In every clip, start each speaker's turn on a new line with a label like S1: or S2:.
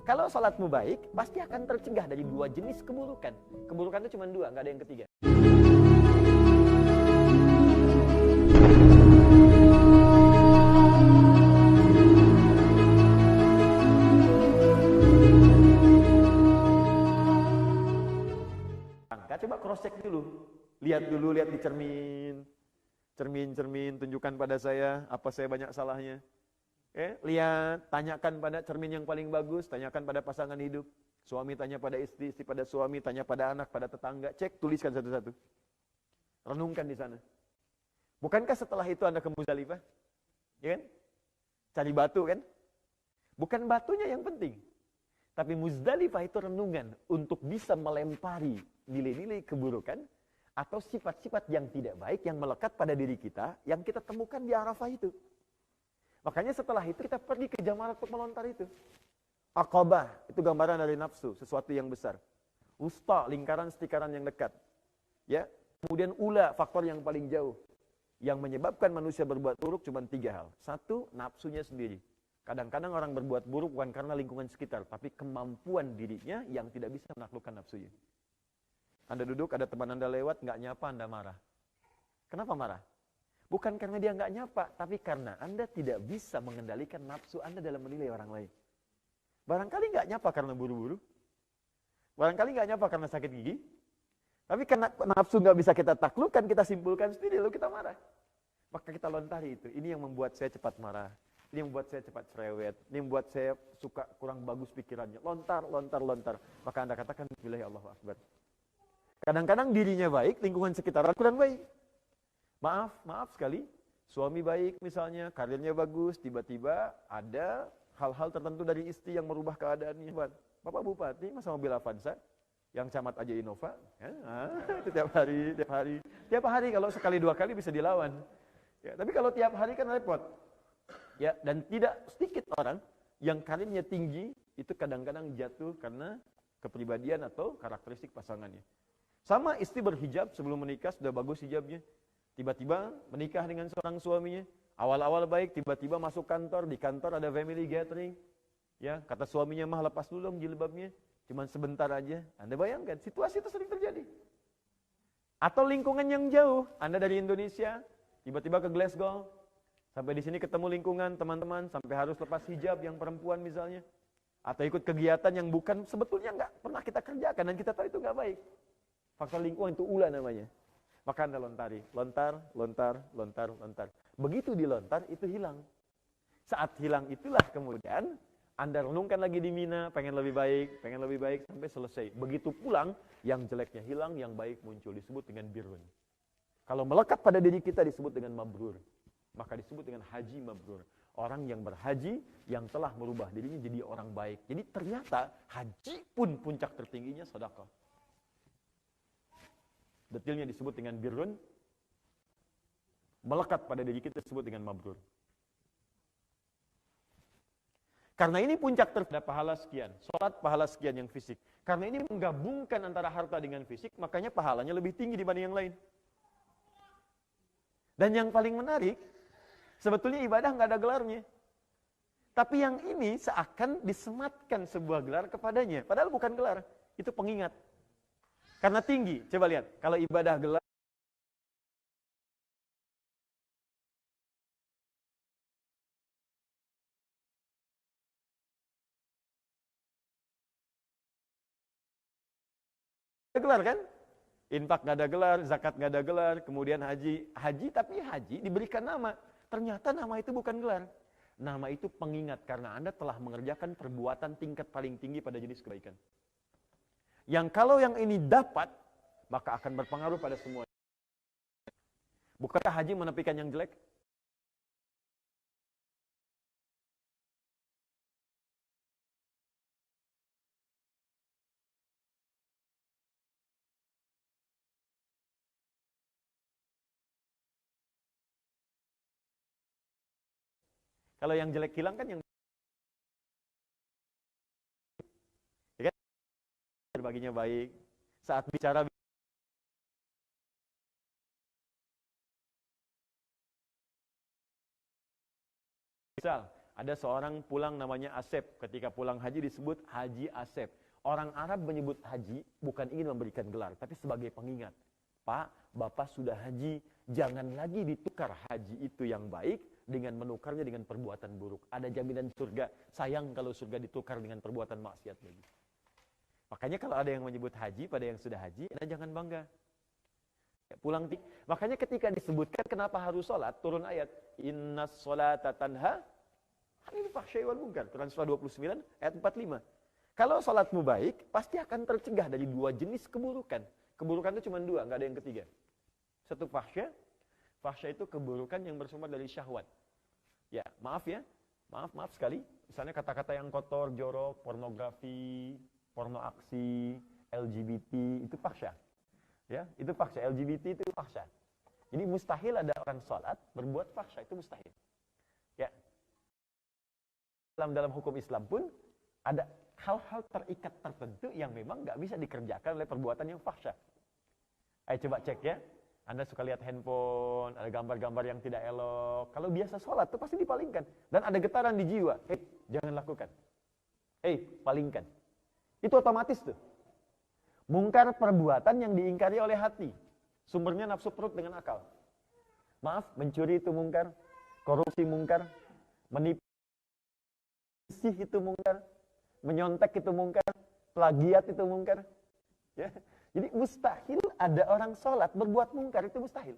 S1: Kalau sholatmu baik, pasti akan tercegah dari dua jenis keburukan. Keburukan itu cuma dua, nggak ada yang ketiga. Coba cross check dulu. Lihat di cermin. Cermin, tunjukkan pada saya apa saya banyak salahnya. Lihat, tanyakan pada cermin yang paling bagus, tanyakan pada pasangan hidup. Suami tanya pada istri, istri pada suami, tanya pada anak, pada tetangga. Cek, tuliskan satu-satu. Renungkan di sana. Bukankah setelah itu Anda ke Muzdalifah? Ya kan? Cari batu kan? Bukan batunya yang penting. Tapi Muzdalifah itu renungan untuk bisa melempari nilai-nilai keburukan atau sifat-sifat yang tidak baik yang melekat pada diri kita yang kita temukan di Arafah itu. Makanya setelah itu kita pergi ke Jamarat untuk melontar itu. Aqabah, itu gambaran dari nafsu, sesuatu yang besar. Wusta, lingkaran setikaran yang dekat. Ya. Kemudian ula, faktor yang paling jauh. Yang menyebabkan manusia berbuat buruk cuma 3 hal. 1, nafsunya sendiri. Kadang-kadang orang berbuat buruk bukan karena lingkungan sekitar, tapi kemampuan dirinya yang tidak bisa menaklukkan nafsunya. Anda duduk, ada teman Anda lewat, nggak nyapa, Anda marah. Kenapa marah? Bukan karena dia nggak nyapa, tapi karena Anda tidak bisa mengendalikan nafsu Anda dalam menilai orang lain. Barangkali nggak nyapa karena buru-buru. Barangkali nggak nyapa karena sakit gigi. Tapi karena nafsu nggak bisa kita taklukkan, kita simpulkan sendiri, lalu kita marah. Maka kita lontari itu. Ini yang membuat saya cepat marah. Ini yang membuat saya cepat cerewet. Ini yang membuat saya suka kurang bagus pikirannya. Lontar. Maka Anda katakan, Bismillah, Allahu Akbar. Kadang-kadang dirinya baik, lingkungan sekitar kurang baik. Maaf sekali, suami baik misalnya, karirnya bagus, tiba-tiba ada hal-hal tertentu dari istri yang merubah keadaannya. Bapak Bupati, masa mobil Avanza, yang camat aja Innova, itu tiap hari kalau sekali 2 kali bisa dilawan. Ya, tapi kalau tiap hari kan repot. Ya, dan tidak sedikit orang yang karirnya tinggi, itu kadang-kadang jatuh karena kepribadian atau karakteristik pasangannya. Sama istri berhijab sebelum menikah, sudah bagus hijabnya. Tiba-tiba menikah dengan seorang suaminya, awal-awal baik, tiba-tiba masuk kantor, di kantor ada family gathering. Ya, kata suaminya, mah lepas dulu dong jilbabnya, cuman sebentar aja. Anda bayangkan, situasi itu sering terjadi. Atau lingkungan yang jauh, Anda dari Indonesia, tiba-tiba ke Glasgow, sampai di sini ketemu lingkungan teman-teman, sampai harus lepas hijab yang perempuan misalnya. Atau ikut kegiatan yang bukan sebetulnya nggak pernah kita kerjakan, dan kita tahu itu nggak baik. Faktor lingkungan itu ulah namanya. Maka Anda lontari, lontar. Begitu dilontar, itu hilang. Saat hilang itulah kemudian Anda renungkan lagi di Mina, pengen lebih baik, sampai selesai. Begitu pulang, yang jeleknya hilang, yang baik muncul, disebut dengan birrun. Kalau melekat pada diri kita disebut dengan mabrur, maka disebut dengan haji mabrur. Orang yang berhaji, yang telah merubah dirinya jadi orang baik. Jadi ternyata haji pun puncak tertingginya sedekah. Detailnya disebut dengan birrun, melekat pada diri kita disebut dengan mabrur. Karena ini puncak terhadap pahala sekian, sholat pahala sekian yang fisik. Karena ini menggabungkan antara harta dengan fisik, makanya pahalanya lebih tinggi dibanding yang lain. Dan yang paling menarik, sebetulnya ibadah nggak ada gelarnya. Tapi yang ini seakan disematkan sebuah gelar kepadanya. Padahal bukan gelar, itu pengingat. Karena tinggi, coba lihat, kalau ibadah gelar, ada gelar kan? Infak gak ada gelar, zakat gak ada gelar, kemudian haji, tapi haji diberikan nama. Ternyata nama itu bukan gelar. Nama itu pengingat karena Anda telah mengerjakan perbuatan tingkat paling tinggi pada jenis kebaikan. Yang kalau yang ini dapat, maka akan berpengaruh pada semua. Bukankah haji menepikan yang jelek? Kalau yang jelek hilang kan yang ya kan? Berbaginya baik. Saat bicara misal Ada seorang pulang namanya Asep. Ketika pulang haji disebut Haji Asep. Orang Arab menyebut haji bukan ingin memberikan gelar, tapi sebagai pengingat. Pak, Bapak sudah haji, jangan lagi ditukar haji itu yang baik dengan menukarnya dengan perbuatan buruk. Ada jaminan surga, sayang kalau surga ditukar dengan perbuatan maksiat lagi. Makanya kalau ada yang menyebut haji pada yang sudah haji, nah jangan bangga. Ya, pulang. Makanya ketika disebutkan kenapa harus sholat, turun ayat. Innas sholata tanha anil fahsya'i wal munkar. Quran surah 29 ayat 45. Kalau sholatmu baik, pasti akan tercegah dari dua jenis keburukan. Keburukan itu cuma dua, nggak ada yang ketiga. Satu fahsya. Fahsya itu keburukan yang bersumber dari syahwat. Ya, maaf sekali. Misalnya kata-kata yang kotor, jorok, pornografi, porno aksi, LGBT, itu fahsya. Ya, itu fahsya. LGBT itu fahsya. Jadi mustahil ada orang sholat berbuat fahsya, itu mustahil. Ya. Dalam hukum Islam pun ada hal-hal terikat tertentu yang memang nggak bisa dikerjakan oleh perbuatan yang fahsya. Ayo coba cek ya. Anda suka lihat handphone, ada gambar-gambar yang tidak elok. Kalau biasa sholat itu pasti dipalingkan. Dan ada getaran di jiwa. Jangan lakukan. Palingkan. Itu otomatis tuh. Mungkar perbuatan yang diingkari oleh hati. Sumbernya nafsu perut dengan akal. Maaf, mencuri itu mungkar. Korupsi mungkar. Menipu itu mungkar. Menyontek itu mungkar, plagiat itu mungkar. Ya. Jadi mustahil ada orang sholat berbuat mungkar, itu mustahil.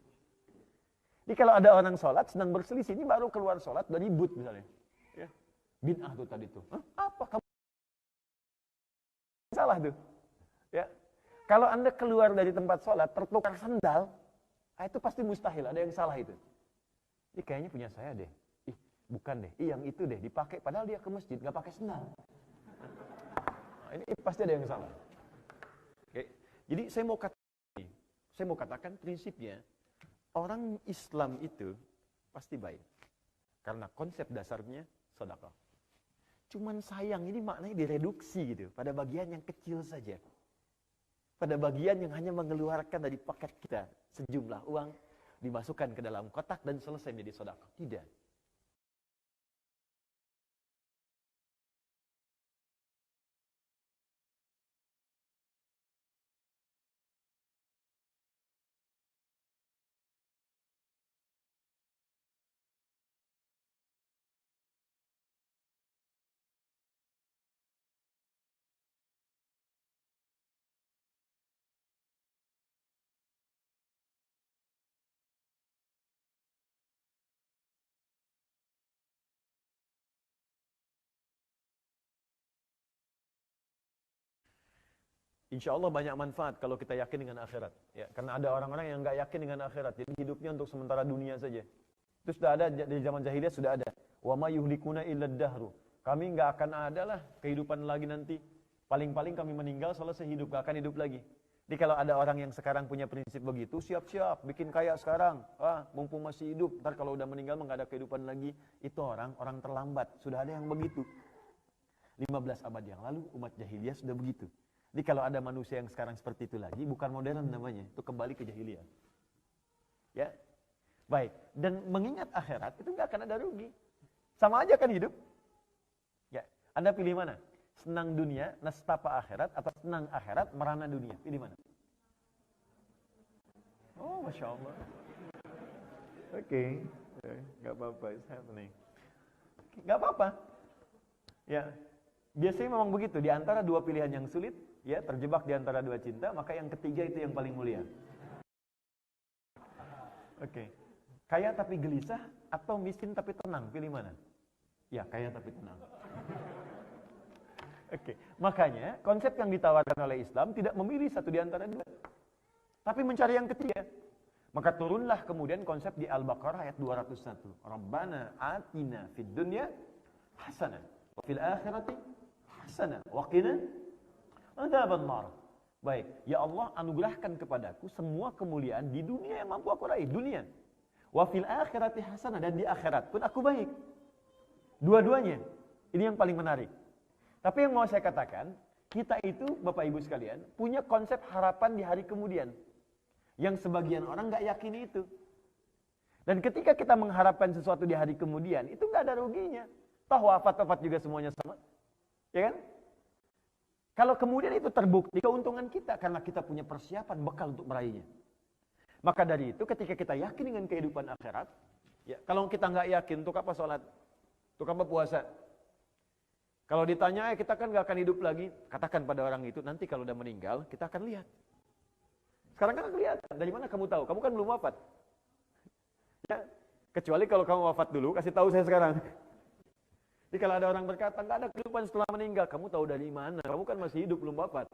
S1: Jadi kalau ada orang sholat sedang berselisih, ini baru keluar sholat dari ribut misalnya. Ya. Bid'ah tuh tadi tuh. Apa kamu salah tuh? Ya. Kalau Anda keluar dari tempat sholat tertukar sendal, itu pasti mustahil, ada yang salah itu. Ini kayaknya punya saya deh. Bukan deh. Yang itu deh dipakai padahal dia ke masjid nggak pakai sendal. Ini pasti ada yang salah. Oke. Jadi saya mau katakan prinsipnya orang Islam itu pasti baik. Karena konsep dasarnya sedekah. Cuman sayang ini maknanya direduksi gitu pada bagian yang kecil saja. Pada bagian yang hanya mengeluarkan dari paket kita sejumlah uang dimasukkan ke dalam kotak dan selesai menjadi sedekah. Tidak. Insya Allah banyak manfaat kalau kita yakin dengan akhirat. Ya, karena ada orang-orang yang nggak yakin dengan akhirat, jadi hidupnya untuk sementara dunia saja. Itu sudah ada di zaman jahiliyah, sudah ada. Wa ma yuhlikuna illa dahru. Kami nggak akan ada lah kehidupan lagi nanti. Paling-paling kami meninggal selesai hidup, nggak akan hidup lagi. Jadi kalau ada orang yang sekarang punya prinsip begitu, siap-siap bikin kaya sekarang. Mumpung masih hidup, ntar kalau udah meninggal nggak ada kehidupan lagi. Itu orang terlambat. Sudah ada yang begitu. 15 abad yang lalu umat jahiliyah sudah begitu. Jadi kalau ada manusia yang sekarang seperti itu lagi, bukan modern namanya, itu kembali ke jahiliyah. Ya, baik. Dan mengingat akhirat itu nggak akan ada rugi. Sama aja kan hidup. Ya, Anda pilih mana? Senang dunia, nestapa akhirat, atau senang akhirat, merana dunia? Pilih mana? Oh, Masya Allah. Oke. Nggak apa-apa, it's happening. Nggak apa-apa. Ya, biasanya memang begitu. Di antara dua pilihan yang sulit, ya, terjebak di antara dua cinta, maka yang ketiga itu yang paling mulia. Oke. Kaya tapi gelisah atau miskin tapi tenang, pilih mana? Ya, kaya tapi tenang. Oke. Makanya konsep yang ditawarkan oleh Islam tidak memilih satu di antara dua, tapi mencari yang ketiga. Maka turunlah kemudian konsep di Al-Baqarah ayat 201. Rabbana atina fid dunya hasanah wa fil akhirati hasanah wa qina adzabannar. Baik, ya Allah anugerahkan kepadaku semua kemuliaan di dunia yang mampu aku raih, dunia. Wa fil akhirati hasanah, dan di akhirat pun aku baik. Dua-duanya. Ini yang paling menarik. Tapi yang mau saya katakan, kita itu Bapak Ibu sekalian punya konsep harapan di hari kemudian. Yang sebagian orang nggak yakini itu. Dan ketika kita mengharapkan sesuatu di hari kemudian, itu nggak ada ruginya. Toh wafat-wafat juga semuanya sama. Ya kan? Kalau kemudian itu terbukti keuntungan kita karena kita punya persiapan bekal untuk meraihnya. Maka dari itu ketika kita yakin dengan kehidupan akhirat, ya, kalau kita nggak yakin, untuk apa sholat? Untuk apa puasa? Kalau ditanya, kita kan nggak akan hidup lagi. Katakan pada orang itu, nanti kalau udah meninggal, kita akan lihat. Sekarang kan kelihatan. Dari mana kamu tahu? Kamu kan belum wafat. Ya, kecuali kalau kamu wafat dulu, kasih tahu saya sekarang. Jadi kalau ada orang berkata, nggak ada kehidupan setelah meninggal, kamu tahu dari mana? Kamu kan masih hidup, belum wafat.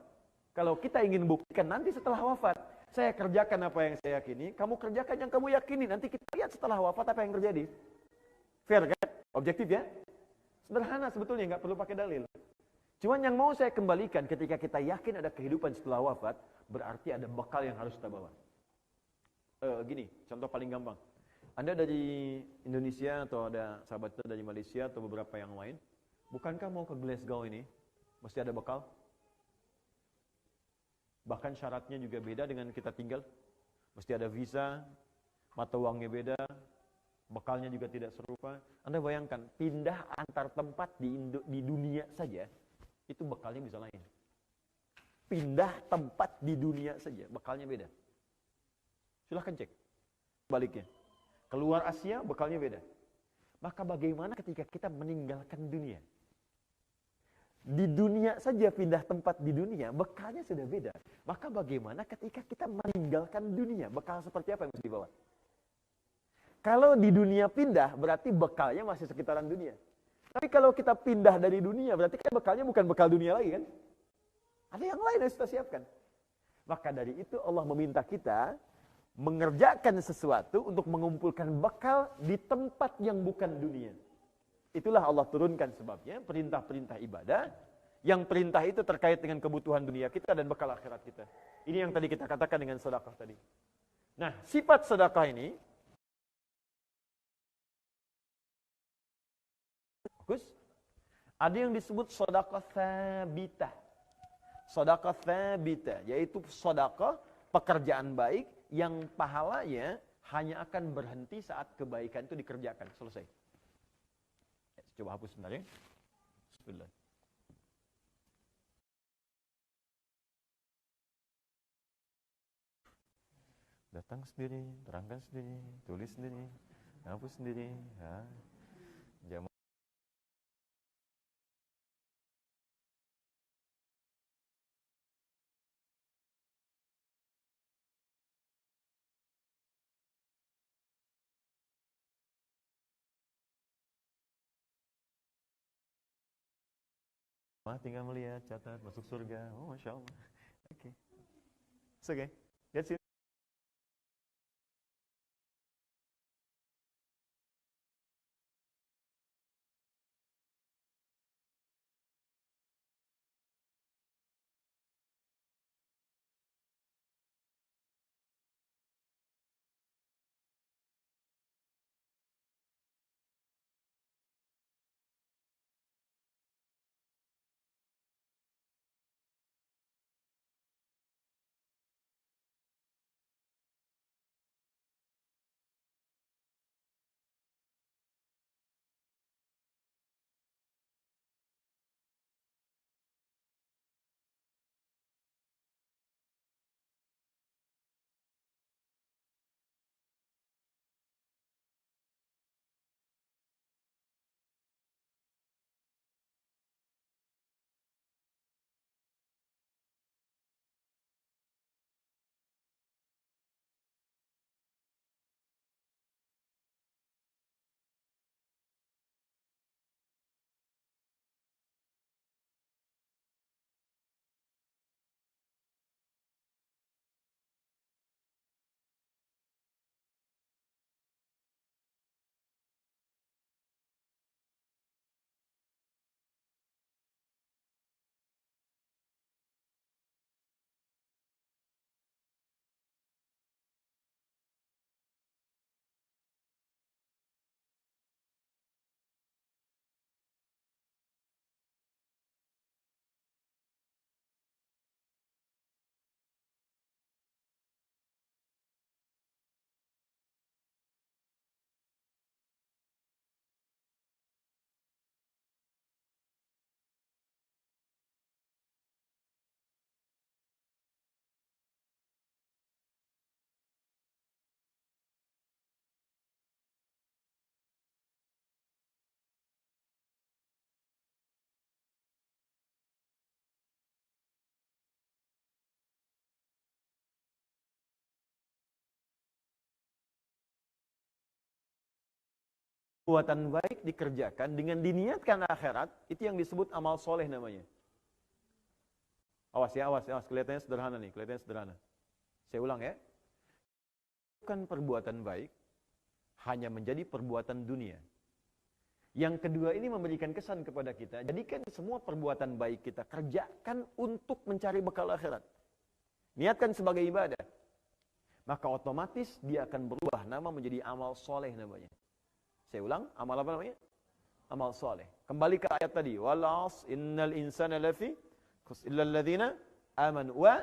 S1: Kalau kita ingin buktikan nanti setelah wafat, saya kerjakan apa yang saya yakini, kamu kerjakan yang kamu yakini, nanti kita lihat setelah wafat apa yang terjadi. Fair kan? Objektif ya? Sederhana sebetulnya, nggak perlu pakai dalil. Cuman yang mau saya kembalikan, ketika kita yakin ada kehidupan setelah wafat, berarti ada bekal yang harus kita bawa. Gini, contoh paling gampang. Anda dari Indonesia atau ada sahabat dari Malaysia atau beberapa yang lain, bukankah mau ke Glasgow ini mesti ada bekal? Bahkan syaratnya juga beda dengan kita tinggal. Mesti ada visa, mata uangnya beda, bekalnya juga tidak serupa. Anda bayangkan, pindah antar tempat di dunia saja, itu bekalnya bisa lain. Pindah tempat di dunia saja, bekalnya beda. Silahkan cek baliknya. Keluar Asia, bekalnya beda. Maka bagaimana ketika kita meninggalkan dunia? Di dunia saja pindah tempat di dunia, bekalnya sudah beda. Maka bagaimana ketika kita meninggalkan dunia? Bekal seperti apa yang mesti dibawa? Kalau di dunia pindah, berarti bekalnya masih sekitaran dunia. Tapi kalau kita pindah dari dunia, berarti kan bekalnya bukan bekal dunia lagi kan? Ada yang lain yang kita siapkan. Maka dari itu Allah meminta kita mengerjakan sesuatu untuk mengumpulkan bekal di tempat yang bukan dunia. Itulah Allah turunkan sebabnya perintah-perintah ibadah, yang perintah itu terkait dengan kebutuhan dunia kita dan bekal akhirat kita. Ini yang tadi kita katakan dengan sedekah tadi. Nah, sifat sedekah ini bagus. Ada yang disebut sedekah tsabitah. Sedekah tsabitah yaitu sedekah pekerjaan baik yang pahalanya hanya akan berhenti saat kebaikan itu dikerjakan. Selesai. Coba hapus sebentar ya. Bismillah. Datang sendiri, terangkan sendiri, tulis sendiri, hapus sendiri. Ya. Tinggal melihat, catat, masuk surga. Oh, Masya Allah. Oke. It's okay. That's it. Perbuatan baik dikerjakan dengan diniatkan akhirat, itu yang disebut amal soleh namanya. Awas ya, awas. Kelihatannya sederhana nih, Saya ulang ya. Bukan perbuatan baik, hanya menjadi perbuatan dunia. Yang kedua ini memberikan kesan kepada kita, jadikan semua perbuatan baik kita kerjakan untuk mencari bekal akhirat. Niatkan sebagai ibadah. Maka otomatis dia akan berubah nama menjadi amal soleh namanya. Saya ulang, amal apa namanya? Amal soleh. Kembali ke ayat tadi. Walas innal insana lafi khusr illal ladzina amanu wa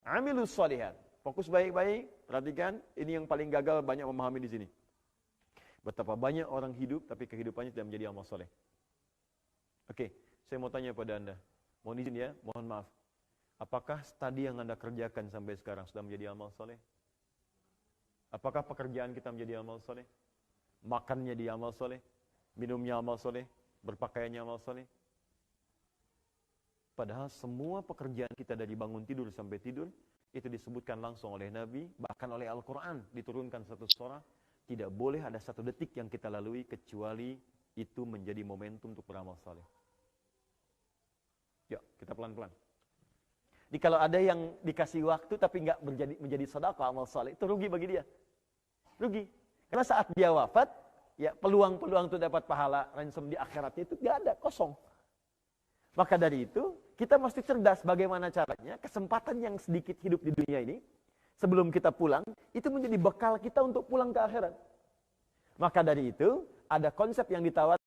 S1: amilus shalihat. Fokus baik-baik, perhatikan. Ini yang paling gagal banyak memahami di sini. Betapa banyak orang hidup tapi kehidupannya tidak menjadi amal soleh. Oke, saya mau tanya pada Anda. Mohon izin ya, mohon maaf. Apakah studi yang Anda kerjakan sampai sekarang sudah menjadi amal soleh? Apakah pekerjaan kita menjadi amal soleh? Makannya di amal soleh, minumnya amal soleh, berpakaiannya amal soleh. Padahal semua pekerjaan kita dari bangun tidur sampai tidur, itu disebutkan langsung oleh Nabi, bahkan oleh Al-Quran, diturunkan satu surah, tidak boleh ada satu detik yang kita lalui, kecuali itu menjadi momentum untuk beramal soleh. Yuk, kita pelan-pelan. Jadi kalau ada yang dikasih waktu, tapi nggak menjadi sedekah amal soleh, itu rugi bagi dia. Rugi. Karena saat dia wafat, ya peluang-peluang untuk dapat pahala ransom di akhiratnya itu nggak ada, kosong. Maka dari itu, kita mesti cerdas bagaimana caranya, kesempatan yang sedikit hidup di dunia ini, sebelum kita pulang, itu menjadi bekal kita untuk pulang ke akhirat. Maka dari itu, ada konsep yang ditawarkan.